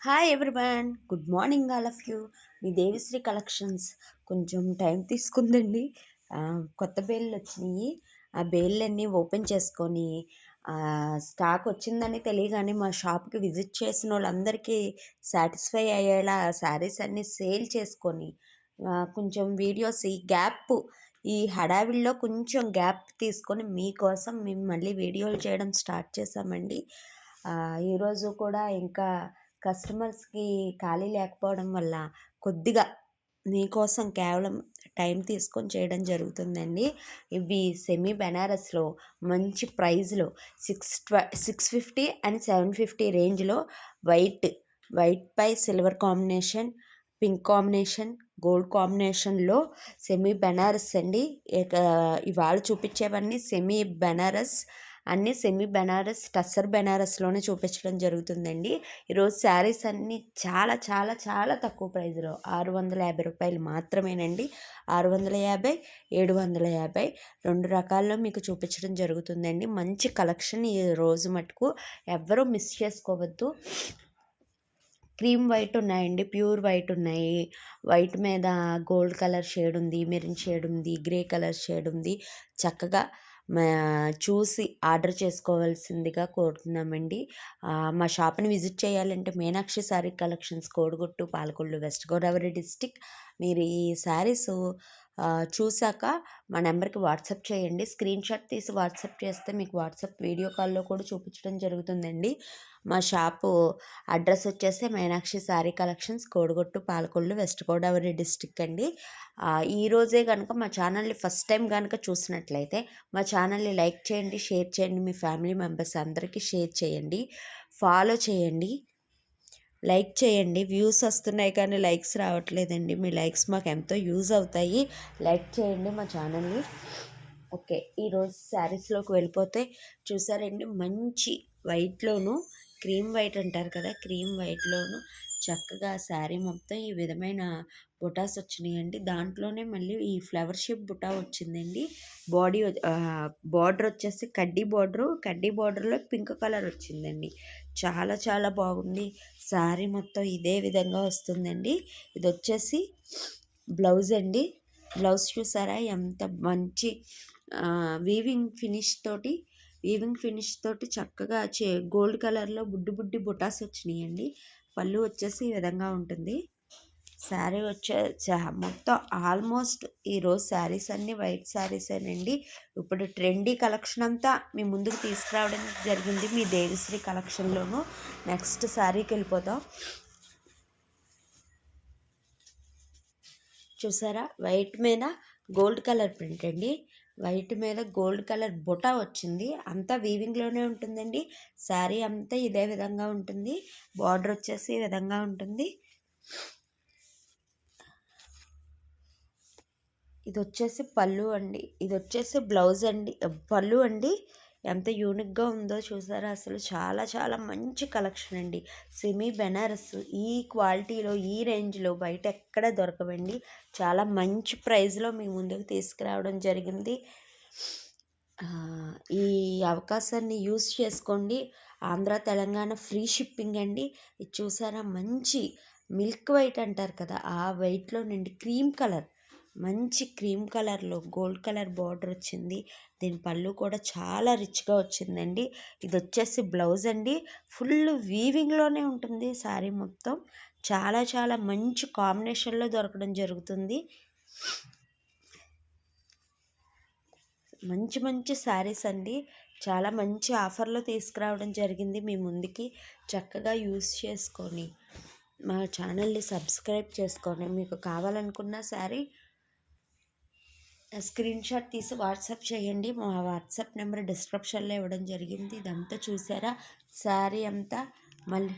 Hi everyone, good morning all of you. మీ Devishri collections కొంచెం time తీసుకుందండి. కొత్త బేళ్ళు వచ్చినాయి. ఆ బేళ్ళన్నీ ఓపెన్ చేసుకొని స్టాక్ వచ్చిందని తెలియగానే మా షాప్కి విజిట్ చేసిన వాళ్ళందరికీ సాటిస్ఫై అయ్యేలా శారీస్ అన్నీ సేల్ చేసుకొని కొంచెం వీడియోస్ ఈ హడావిడిలో కొంచెం గ్యాప్ తీసుకొని మీకోసం మేము మళ్ళీ వీడియోలు చేయడం స్టార్ట్ చేసామండి. ఈరోజు కూడా ఇంకా కస్టమర్స్కి ఖాళీ లేకపోవడం వల్ల కొద్దిగా మీకోసం కేవలం టైం తీసుకొని చేయడం జరుగుతుందండి. ఇవి సెమీ బెనారస్లో మంచి ప్రైజ్లో 650 అండ్ 750 రేంజ్లో వైట్ పై silver combination, pink combination, gold కాంబినేషన్లో సెమీ బెనారస్ అండి. ఇవాళ చూపించేవన్నీ సెమీ బెనారస్ టస్సర్ బెనారస్లోనే చూపించడం జరుగుతుందండి. ఈరోజు శారీస్ అన్నీ చాలా చాలా చాలా తక్కువ ప్రైస్లో 650 రూపాయలు మాత్రమేనండి. 650, 750 రెండు రకాల్లో మీకు చూపించడం జరుగుతుందండి. మంచి కలెక్షన్ ఈ రోజు మటుకు ఎవ్వరూ మిస్ చేసుకోవద్దు. క్రీమ్ వైట్ ఉన్నాయండి, ప్యూర్ వైట్ ఉన్నాయి. వైట్ మీద గోల్డ్ కలర్ షేడ్ ఉంది, మెరూన్ షేడ్ ఉంది, గ్రే కలర్ షేడ్ ఉంది. చక్కగా చూసి ఆర్డర్ చేసుకోవాల్సిందిగా కోరుతున్నామండి. మా షాప్ని విజిట్ చేయాలంటే Meenakshi Saree collections, Kodiguttu, Palakollu, west Godavari district. మీరు ఈ శారీస్ చూశాక మా నెంబర్కి వాట్సాప్ చేయండి. స్క్రీన్ షాట్ తీసి వాట్సాప్ చేస్తే మీకు వాట్సాప్ వీడియో కాల్లో కూడా చూపించడం జరుగుతుందండి. మా షాపు అడ్రస్ వచ్చేసి Meenakshi Saree collections, Kodiguttu, Palakollu, west Godavari district అండి. ఈరోజే కనుక మా ఛానల్ని ఫస్ట్ టైం కనుక చూసినట్లయితే మా ఛానల్ని లైక్ చేయండి, షేర్ చేయండి, మీ ఫ్యామిలీ మెంబర్స్ అందరికీ షేర్ చేయండి, ఫాలో చేయండి, లైక్ చేయండి. వ్యూస్ వస్తున్నాయి కానీ లైక్స్ రావట్లేదండి. మీ లైక్స్ మాకు ఎంతో యూజ్ అవుతాయి. లైక్ చేయండి మా ఛానల్ని. ఓకే, ఈరోజు శారీస్లోకి వెళ్ళిపోతే చూసారండి, మంచి వైట్లోను, క్రీమ్ వైట్ అంటారు కదా, క్రీమ్ వైట్లోను చక్కగా శారీ మొత్తం ఈ విధమైన బుటాస్ వచ్చినాయండి. దాంట్లోనే మళ్ళీ ఈ ఫ్లవర్ షేప్ బుటా వచ్చిందండి. బార్డర్ వచ్చేసి కడ్డీ బార్డర్లో పింక్ కలర్ వచ్చిందండి. చాలా చాలా బాగుంది. శారీ మొత్తం ఇదే విధంగా వస్తుందండి. ఇది వచ్చేసి బ్లౌజ్ అండి. బ్లౌజ్ చూసారా ఎంత మంచి వీవింగ్ ఫినిష్ తోటి చక్కగా గోల్డ్ కలర్లో బుడ్డి బుటాస్ వచ్చినాయండి. పళ్ళు వచ్చేసి ఈ విధంగా ఉంటుంది. శారీ మొత్తం ఆల్మోస్ట్ ఈరోజు శారీస్ అన్నీ వైట్ శారీసేనండి. ఇప్పుడు ట్రెండీ కలెక్షన్ అంతా మీ ముందుకు తీసుకురావడం జరిగింది మీ దేవిశ్రీ కలెక్షన్లోను. నెక్స్ట్ శారీకి వెళ్ళిపోతాం. చూసారా, వైట్ మీద గోల్డ్ కలర్ ప్రింట్ అండి. వైట్ మీద గోల్డ్ కలర్ బుటా వచ్చింది. అంతా వీవింగ్లోనే ఉంటుందండి. శారీ అంతా ఇదే విధంగా ఉంటుంది. బార్డర్ వచ్చేసి ఈ విధంగా ఉంటుంది. ఇది వచ్చేసి పళ్ళు అండి. ఇది వచ్చేసి బ్లౌజ్ అండి, పళ్ళు అండి. ఎంత యూనిక్గా ఉందో చూసారా. అసలు చాలా చాలా మంచి కలెక్షన్ అండి. సెమీ బెనారస్ ఈ క్వాలిటీలో, ఈ రేంజ్లో బయట ఎక్కడ దొరకవండి. చాలా మంచి ప్రైస్లో మీ ముందుకు తీసుకురావడం జరిగింది. ఈ అవకాశాన్ని యూస్ చేసుకోండి. ఆంధ్ర తెలంగాణ ఫ్రీ షిప్పింగ్ అండి. ఇది చూసారా, మంచి మిల్క్ వైట్ అంటారు కదా, ఆ వైట్లో నుండి మంచి క్రీమ్ కలర్లో గోల్డ్ కలర్ బార్డర్ వచ్చింది. దీని పళ్ళు కూడా చాలా రిచ్గా వచ్చిందండి. ఇది వచ్చేసి బ్లౌజ్ అండి. ఫుల్ వీవింగ్లోనే ఉంటుంది శారీ మొత్తం. చాలా చాలా మంచి కాంబినేషన్లో దొరకడం జరుగుతుంది. మంచి శారీస్ అండి. చాలా మంచి ఆఫర్లో తీసుకురావడం జరిగింది మీ ముందుకి. చక్కగా యూస్ చేసుకొని మా ఛానల్ని సబ్స్క్రైబ్ చేసుకొని మీకు కావాలనుకున్న శారీ స్క్రీన్ షాట్ తీసి వాట్సాప్ చేయండి. మా వాట్సాప్ నెంబర్ డిస్క్రిప్షన్లో ఇవ్వడం జరిగింది. ఇదంతా చూసారా, శారీ అంతా మళ్ళీ